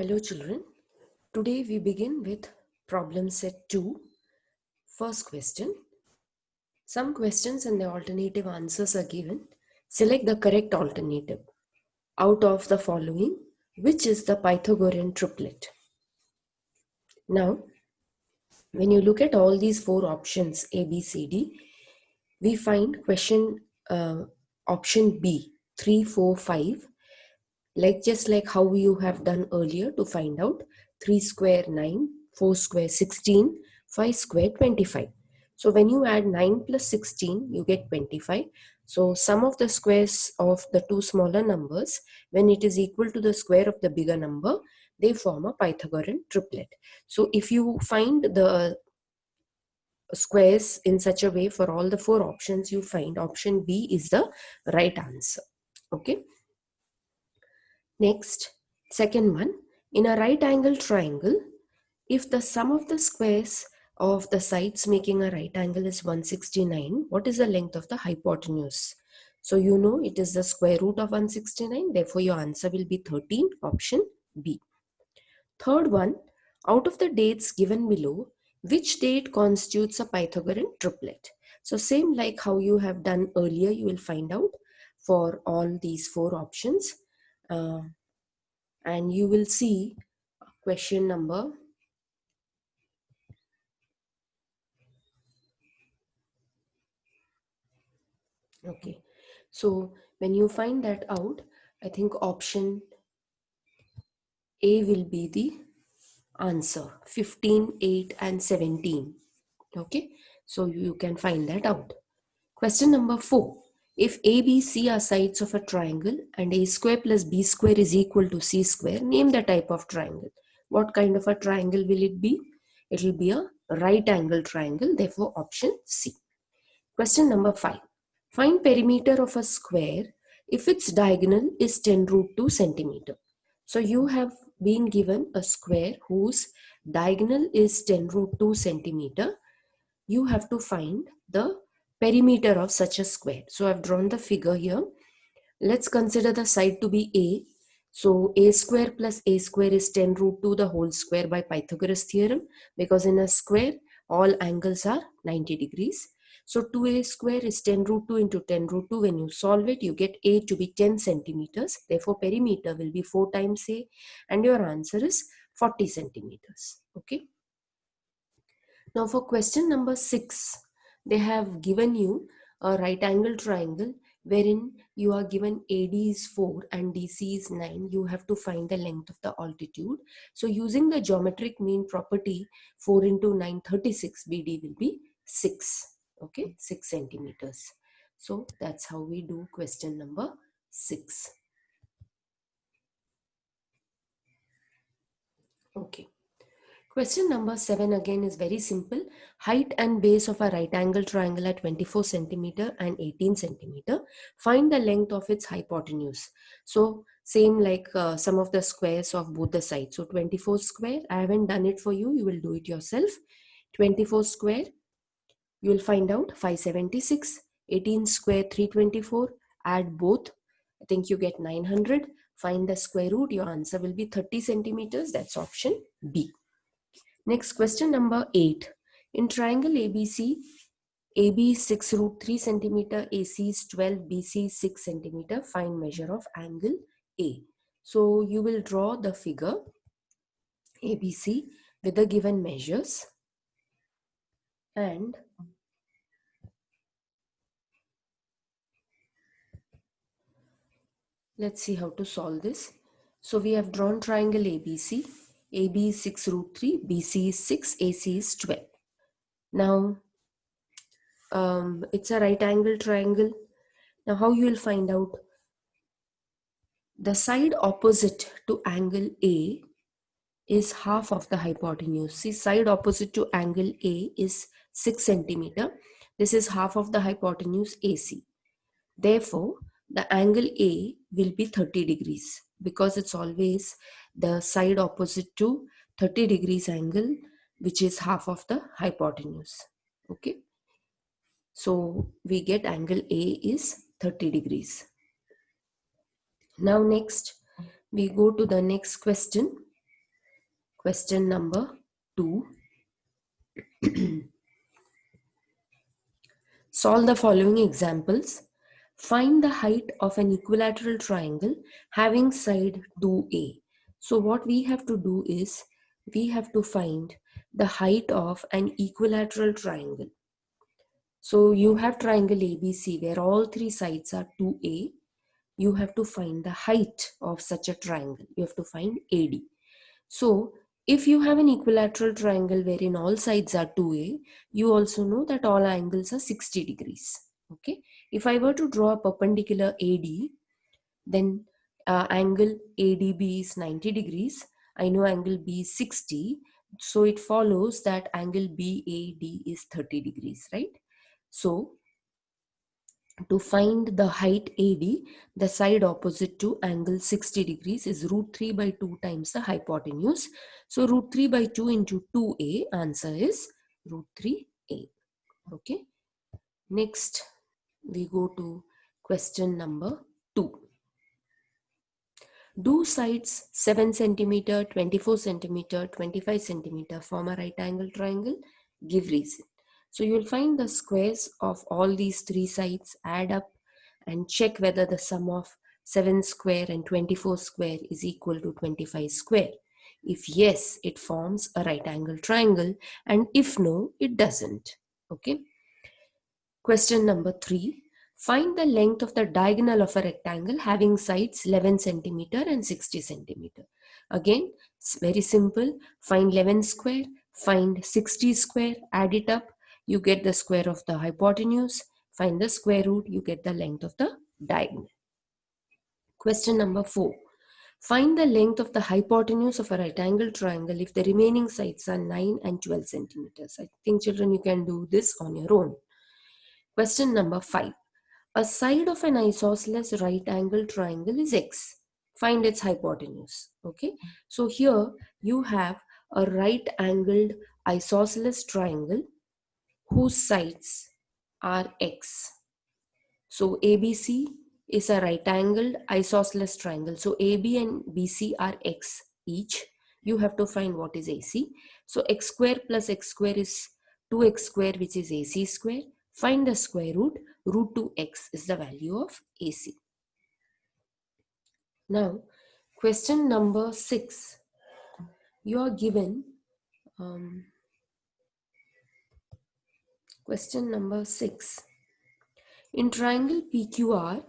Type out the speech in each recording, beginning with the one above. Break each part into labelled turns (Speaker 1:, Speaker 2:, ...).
Speaker 1: Hello children, today we begin with problem set 2. First question, some questions and the alternative answers are given. Select the correct alternative. Out of the following, which is the Pythagorean triplet? Now, when you look at all these four options A, B, C, D, we find option B, 3, 4, 5, just like how you have done earlier to find out 3 square 9, 4 square 16, 5 square 25. So when you add 9 plus 16, you get 25. So sum of the squares of the two smaller numbers, when it is equal to the square of the bigger number, they form a Pythagorean triplet. So if you find the squares in such a way for all the four options, you find option B is the right answer. Okay. Next, second one, in a right angle triangle, if the sum of the squares of the sides making a right angle is 169, what is the length of the hypotenuse? So you know it is the square root of 169, therefore your answer will be 13, option B. Third one, out of the dates given below, which date constitutes a Pythagorean triplet? So same like how you have done earlier, you will find out for all these four options. And you will see question number okay. So when you find that out, I think option A will be the answer, 15, 8 and 17. Okay, so you can find that out. Question number 4. If A, B, C are sides of a triangle and A square plus B square is equal to C square, name the type of triangle. What kind of a triangle will it be? It will be a right angle triangle, therefore option C. Question number 5. Find perimeter of a square if its diagonal is 10 root 2 centimeter. So you have been given a square whose diagonal is 10 root 2 centimeter. You have to find the perimeter of such a square. So I've drawn the figure here. Let's consider the side to be A. So a square plus a square is 10 root 2 the whole square by Pythagoras theorem, because in a square all angles are 90 degrees. So 2a square is 10 root 2 into 10 root 2. When you solve it, you get a to be 10 centimeters. Therefore, perimeter will be 4 times a, and your answer is 40 centimeters. Okay. Now for question number 6, they have given you a right angle triangle wherein you are given AD is 4 and DC is 9. You have to find the length of the altitude. So using the geometric mean property, 4 into 9, 36, BD will be 6. Okay, 6 centimeters. So that's how we do question number 6. Okay. Question number 7 again is very simple. Height and base of a right angle triangle are 24 centimeter and 18 centimeter. Find the length of its hypotenuse. So same like some of the squares of both the sides. So 24 square, I haven't done it for you. You will do it yourself. 24 square, you will find out 576. 18 square, 324. Add both. I think you get 900. Find the square root. Your answer will be 30 centimeters. That's option B. Next, question number 8. In triangle ABC, AB is 6 root 3 centimeter, AC is 12, BC is 6 centimeter. Find measure of angle A. So you will draw the figure ABC with the given measures, and let's see how to solve this. So we have drawn triangle ABC. AB is 6 root 3, BC is 6, AC is 12. Now it's a right angle triangle. Now how you will find out? The side opposite to angle A is half of the hypotenuse. See, side opposite to angle A is 6 centimeter. This is half of the hypotenuse AC. Therefore, the angle A will be 30 degrees, because it's always the side opposite to 30 degrees angle, which is half of the hypotenuse. Okay. So we get angle A is 30 degrees. Now next, we go to the next question. Question number 2. Solve the following examples. Find the height of an equilateral triangle having side 2a. So what we have to do is we have to find the height of an equilateral triangle. So you have triangle ABC where all three sides are 2a. You have to find the height of such a triangle. You have to find AD. So if you have an equilateral triangle wherein all sides are 2a, you also know that all angles are 60 degrees. Okay. If I were to draw a perpendicular AD, then angle ADB is 90 degrees. I know angle B is 60. So it follows that angle BAD is 30 degrees, right? So to find the height AD, the side opposite to angle 60 degrees is root 3 by 2 times the hypotenuse. So root 3 by 2 into 2a, answer is root 3a. Okay. Next, we go to question number 2. Do sides 7 centimeter, 24 centimeter, 25 centimeter form a right angle triangle? Give reason. So you will find the squares of all these three sides, add up and check whether the sum of 7 square and 24 square is equal to 25 square. If yes, it forms a right angle triangle, and if no, it doesn't. Okay. Question number 3. Find the length of the diagonal of a rectangle having sides 11 centimeter and 60 centimeter. Again, it's very simple. Find 11 square, find 60 square, add it up, you get the square of the hypotenuse. Find the square root, you get the length of the diagonal. Question number 4. Find the length of the hypotenuse of a right angle triangle if the remaining sides are 9 and 12 centimeters. I think children, you can do this on your own. Question number 5. A side of an isosceles right angle triangle is x. Find its hypotenuse. Okay. So here you have a right angled isosceles triangle whose sides are x. So ABC is a right angled isosceles triangle. So AB and BC are x each. You have to find what is AC. So x square plus x square is 2x square, which is AC square. Find the square root. Root 2x is the value of AC. Now, question number 6. You are given question number 6. In triangle PQR,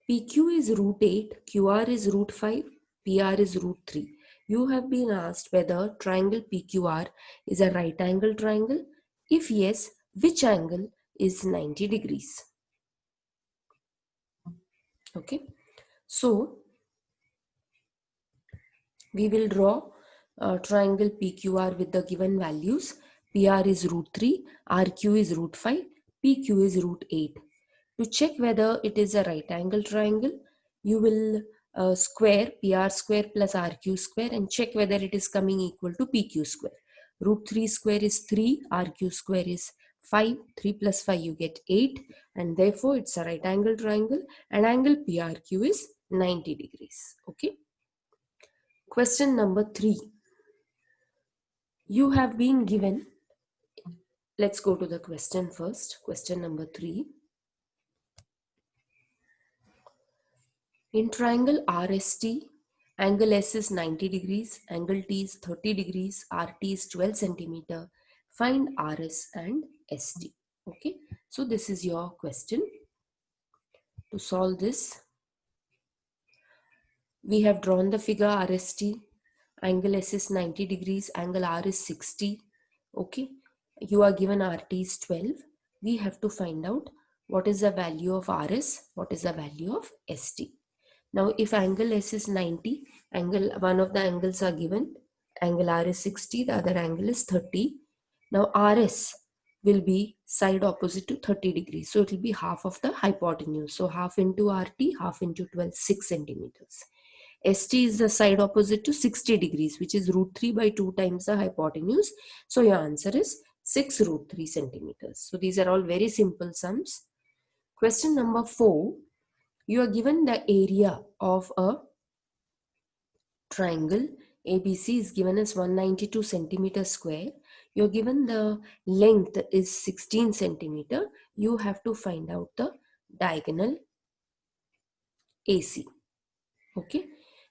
Speaker 1: PQ is root 8, QR is root 5, PR is root 3. You have been asked whether triangle PQR is a right angle triangle. If yes, which angle is 90 degrees? Okay. So, we will draw triangle PQR with the given values. PR is root 3, RQ is root 5, PQ is root 8. To check whether it is a right angle triangle, you will square PR square plus RQ square and check whether it is coming equal to PQ square. Root 3 square is 3, RQ square is 5, 3 plus 5 you get 8, and therefore it's a right angle triangle, and angle PRQ is 90 degrees. Okay. Question number 3. You have been given, let's go to the question first. Question number 3. In triangle RST, angle S is 90 degrees, angle T is 30 degrees, RT is 12 centimeter. Find RS and ST. Okay, so this is your question. To solve this, we have drawn the figure RST. Angle S is 90 degrees, angle R is 60. Okay, you are given RT is 12. We have to find out what is the value of RS, what is the value of ST. Now, if angle S is 90, one of the angles are given, angle R is 60, the other angle is 30. Now, RS will be side opposite to 30 degrees. So, it will be half of the hypotenuse. So, half into RT, half into 12, 6 centimeters. ST is the side opposite to 60 degrees, which is root 3 by 2 times the hypotenuse. So, your answer is 6 root 3 centimeters. So, these are all very simple sums. Question number 4. You are given the area of a triangle ABC is given as 192 centimeter square. You're given the length is 16 centimeter. You have to find out the diagonal AC. Okay.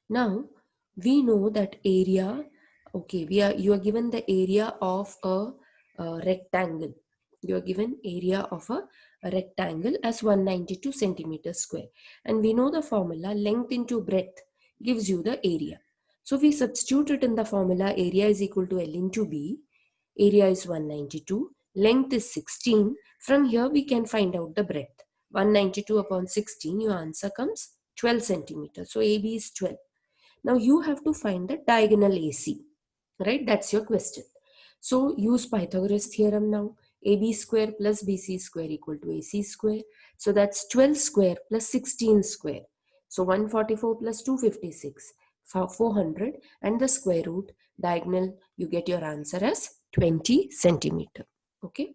Speaker 1: Now we know that area. Okay, you are given the area of a rectangle. You are given area of a rectangle as 192 centimeters square, and we know the formula length into breadth gives you the area. So we substitute it in the formula. Area is equal to L into B. Area is 192. Length is 16. From here we can find out the breadth. 192 upon 16. Your answer comes 12 centimeters. So AB is 12. Now you have to find the diagonal AC, right? That's your question. So use Pythagoras theorem now. AB square plus BC square equal to AC square. So that's 12 square plus 16 square. So 144 plus 256, 400, and the square root diagonal, you get your answer as 20 centimeter. Okay.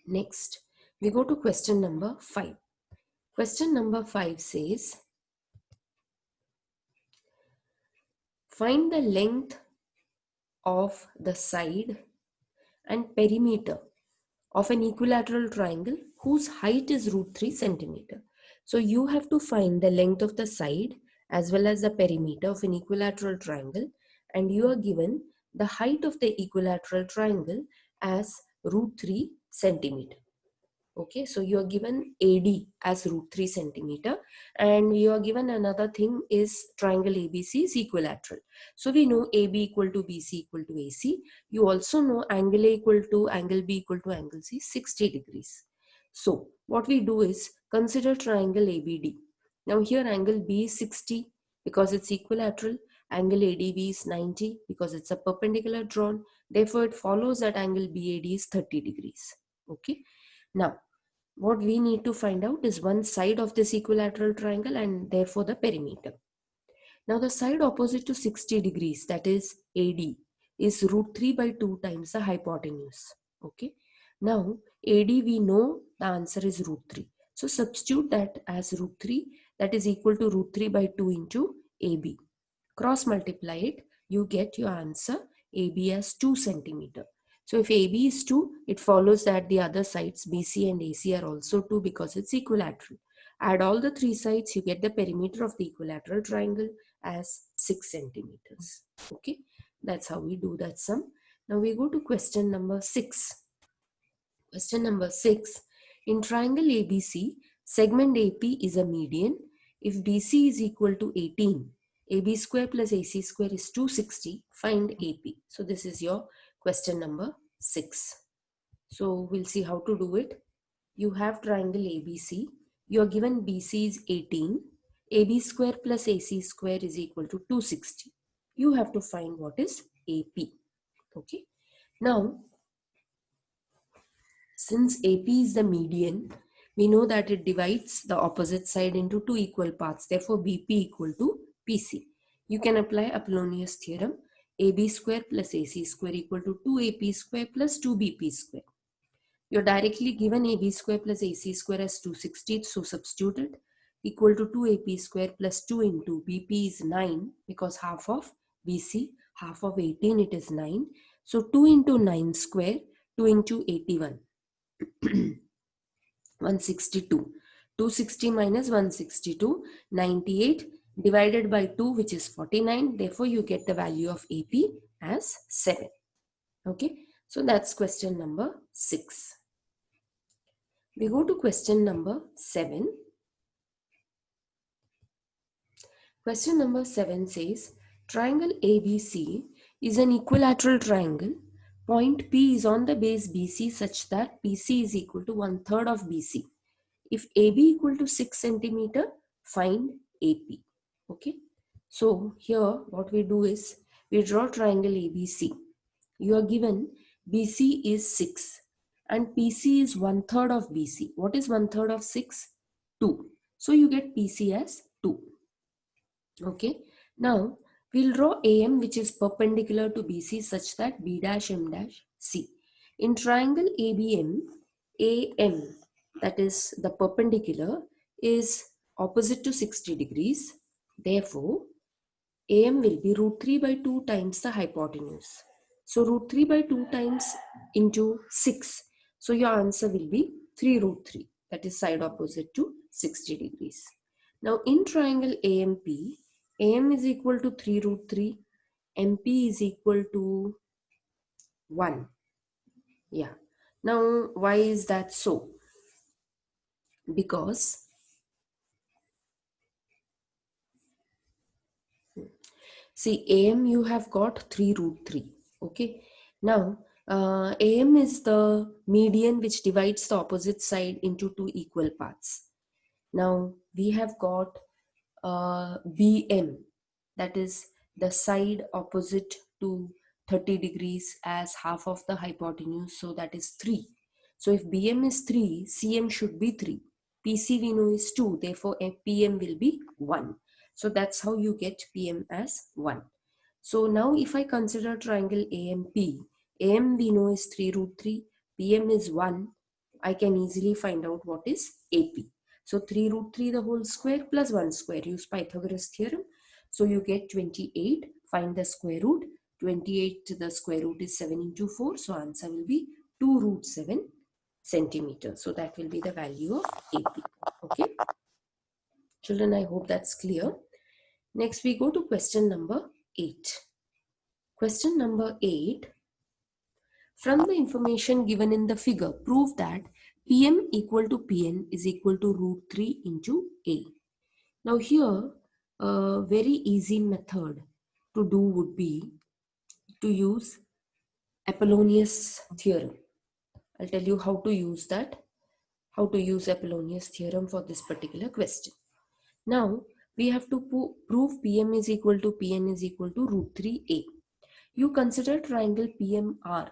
Speaker 1: Next, we go to question number 5. Question number 5 says, find the length of the side and perimeter of an equilateral triangle whose height is root 3 centimeter. So you have to find the length of the side as well as the perimeter of an equilateral triangle, and you are given the height of the equilateral triangle as root 3 centimeter. Okay, so you are given AD as root 3 centimeter, and you are given another thing is triangle ABC is equilateral. So we know AB equal to BC equal to AC. You also know angle A equal to angle B equal to angle C, 60 degrees. So what we do is consider triangle ABD. Now here angle B is 60 because it's equilateral. Angle ADB is 90 because it's a perpendicular drawn. Therefore it follows that angle BAD is 30 degrees. Okay. Now, what we need to find out is one side of this equilateral triangle and therefore the perimeter. Now, the side opposite to 60 degrees, that is AD, is root 3 by 2 times the hypotenuse. Okay. Now, AD we know the answer is root 3. So, substitute that as root 3, that is equal to root 3 by 2 into AB. Cross multiply it, you get your answer AB as 2 centimeter. So if AB is 2, it follows that the other sides BC and AC are also 2 because it's equilateral. Add all the three sides, you get the perimeter of the equilateral triangle as 6 centimeters. Okay, that's how we do that sum. Now we go to question number 6. Question number 6. In triangle ABC, segment AP is a median. If BC is equal to 18, AB square plus AC square is 260. Find AP. So this is your question number 6. So we'll see how to do it. You have triangle ABC. You are given BC is 18. AB square plus AC square is equal to 260. You have to find what is AP. Okay. Now, since AP is the median, we know that it divides the opposite side into two equal parts. Therefore, BP equal to PC. You can apply Apollonius theorem. AB square plus AC square equal to 2AP square plus 2BP square. You're directly given AB square plus AC square as 260, so substitute it. Equal to 2AP square plus 2 into BP is 9 because half of BC, half of 18, it is 9. So 2 into 9 square, 2 into 81. 162. 260 minus 162, 98 divided by 2, which is 49. Therefore, you get the value of AP as 7. Okay, so that's question number 6. We go to question number 7. Question number 7 says, triangle ABC is an equilateral triangle. Point P is on the base BC such that PC is equal to 1/3 of BC. If AB equal to 6 centimeter, find AP. Okay. So here what we do is we draw triangle ABC. You are given BC is 6 and PC is 1/3 of BC. What is 1/3 of 6? 2. So you get PC as 2. Okay. Now we'll draw AM which is perpendicular to BC such that B dash M dash C. In triangle ABM, AM, that is the perpendicular, is opposite to 60 degrees. Therefore, AM will be root 3 by 2 times the hypotenuse. So root 3 by 2 times into 6. So your answer will be 3 root 3. That is side opposite to 60 degrees. Now in triangle AMP, AM is equal to 3 root 3. MP is equal to 1. Yeah. Now why is that so? Because see, AM you have got 3 root 3. Okay. Now, AM is the median which divides the opposite side into two equal parts. Now, we have got BM, that is the side opposite to 30 degrees as half of the hypotenuse. So that is 3. So if BM is 3, CM should be 3. PC we know is 2. Therefore, PM will be 1. So that's how you get PM as 1. So now if I consider triangle AMP, AM we know is 3 root 3, PM is 1, I can easily find out what is AP. So 3 root 3 the whole square plus 1 square, use Pythagoras theorem. So you get 28, find the square root. 28 the square root is 7 into 4, so answer will be 2 root 7 centimeters. So that will be the value of AP. Okay. Children, I hope that's clear. Next we go to question number 8. Question number 8. From the information given in the figure, prove that PM equal to PN is equal to root 3 into A. Now here, a very easy method to do would be to use Apollonius theorem. I'll tell you how to use that, how to use Apollonius theorem for this particular question. Now, we have to prove PM is equal to PN is equal to root 3A. You consider triangle PMR.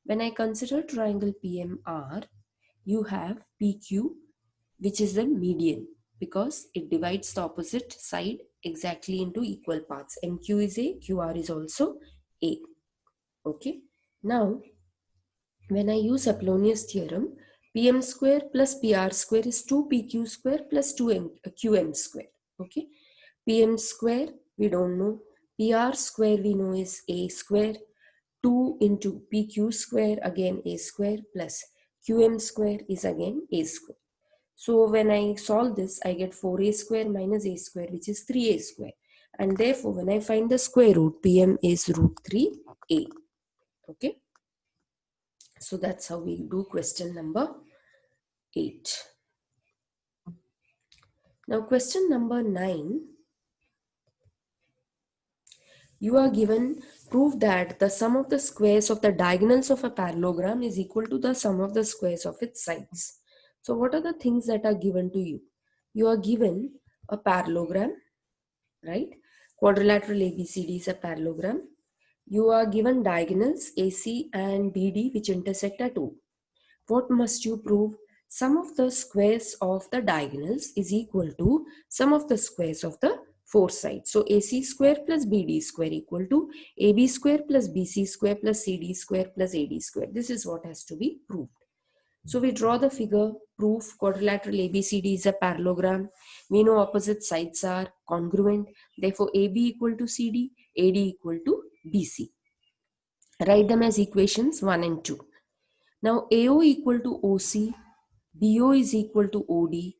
Speaker 1: When I consider triangle PMR, you have PQ, which is the median because it divides the opposite side exactly into equal parts. MQ is A, QR is also A. Okay. Now, when I use Apollonius theorem, PM square plus PR square is 2PQ square plus 2QM square. Okay. PM square, we don't know. PR square, we know is A square. 2 into PQ square, again A square, plus QM square is again A square. So when I solve this, I get 4A square minus A square, which is 3A square. And therefore, when I find the square root, PM is root 3A. Okay. So that's how we do question number 8. Now question number 9. You are given prove that the sum of the squares of the diagonals of a parallelogram is equal to the sum of the squares of its sides. So what are the things that are given to you? You are given a parallelogram, right? Quadrilateral ABCD is a parallelogram. You are given diagonals AC and BD which intersect at O. What must you prove? Sum of the squares of the diagonals is equal to sum of the squares of the four sides. So AC square plus BD square equal to AB square plus BC square plus CD square plus AD square. This is what has to be proved. So we draw the figure, proof quadrilateral ABCD is a parallelogram. We know opposite sides are congruent. Therefore, AB equal to CD, AD equal to BC. Write them as equations 1 and 2. Now AO equal to OC, BO is equal to OD,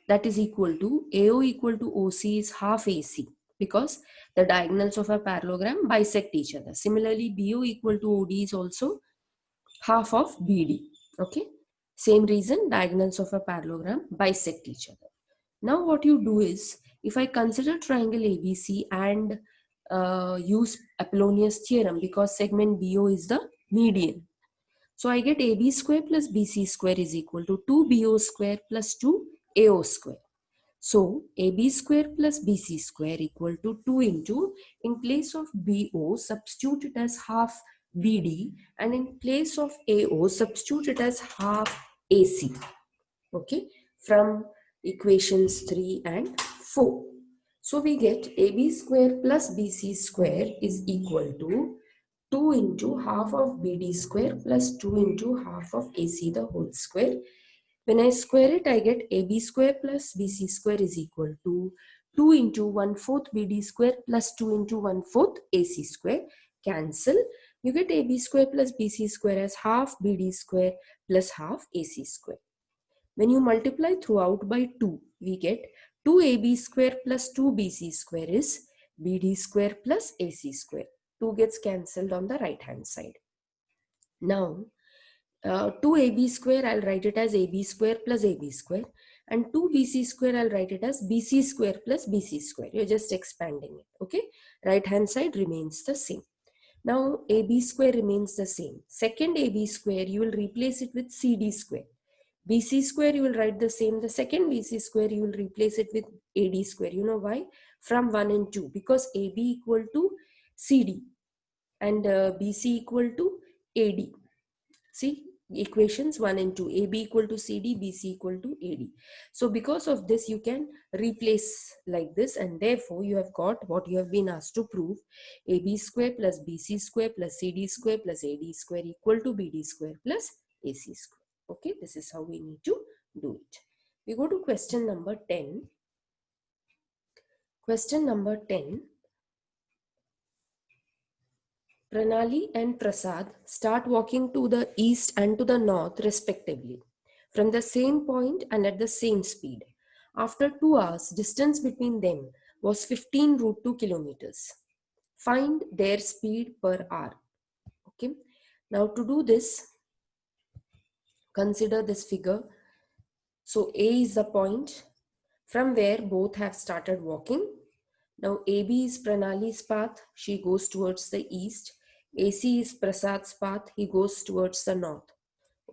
Speaker 1: that is equal to AO equal to OC is half AC because the diagonals of a parallelogram bisect each other. Similarly, BO equal to OD is also half of BD. Okay, same reason, diagonals of a parallelogram bisect each other. Now what you do is, if I consider triangle ABC and use Apollonius theorem because segment BO is the median. So I get AB square plus BC square is equal to 2BO square plus 2AO square. So AB square plus BC square equal to 2 into, in place of BO, substitute it as half BD, and in place of AO, substitute it as half AC. Okay, from equations 3 and 4. So we get AB square plus BC square is equal to 2 into half of BD square plus 2 into half of AC the whole square. When I square it, I get AB square plus BC square is equal to 2 into 1/4 BD square plus 2 into 1/4 AC square. Cancel. You get AB square plus BC square as half BD square plus half AC square. When you multiply throughout by 2, we get 2AB square plus 2BC square is BD square plus AC square. 2 gets cancelled on the right hand side. Now, 2AB square, I'll write it as AB square plus AB square, and 2BC square, I'll write it as BC square plus BC square. You're just expanding it, okay? Right hand side remains the same. Now, AB square remains the same. Second AB square, you will replace it with CD square. BC square, you will write the same. The second BC square, you will replace it with AD square. You know why? From 1 and 2, because AB equal to CD and BC equal to AD. See, equations 1 and 2, AB equal to CD, BC equal to AD. So because of this, you can replace like this, and therefore you have got what you have been asked to prove: AB square plus BC square plus CD square plus AD square equal to BD square plus AC square. Okay, this is how we need to do it. We go to question number 10. Question number 10. Pranali and Prasad start walking to the east and to the north respectively, from the same point and at the same speed. After 2 hours, distance between them was 15√2 kilometers. Find their speed per hour. Okay. Now to do this, consider this figure. So A is the point from where both have started walking. Now AB is Pranali's path, she goes towards the east. AC is Prasad's path, he goes towards the north.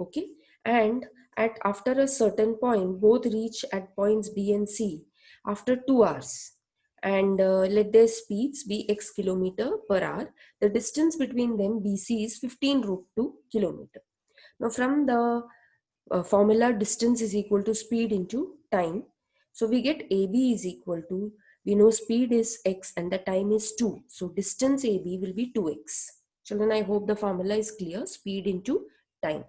Speaker 1: Okay, and after a certain point, both reach at points B and C after 2 hours, and let their speeds be x kilometer per hour. The distance between them, BC, is 15√2 kilometer. Now from the formula, distance is equal to speed into time. So we get AB is equal to, we know speed is x and the time is 2. So distance AB will be 2x. Children, I hope the formula is clear. Speed into time.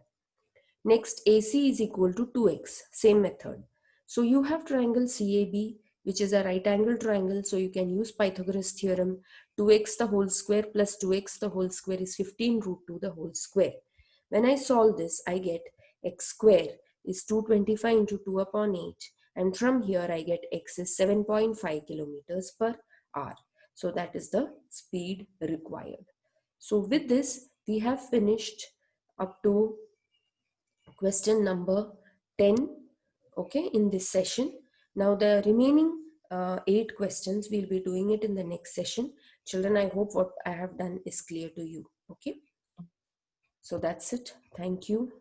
Speaker 1: Next, AC is equal to 2x. Same method. So you have triangle CAB, which is a right angle triangle. So you can use Pythagoras theorem. 2x the whole square plus 2x the whole square is 15√2 the whole square. When I solve this, I get x square is 225 into 2 upon 8. And from here, I get x is 7.5 kilometers per hour. So that is the speed required. So with this, we have finished up to question number 10, okay, in this session. Now the remaining 8 questions, we'll be doing it in the next session. Children, I hope what I have done is clear to you, okay? So that's it. Thank you.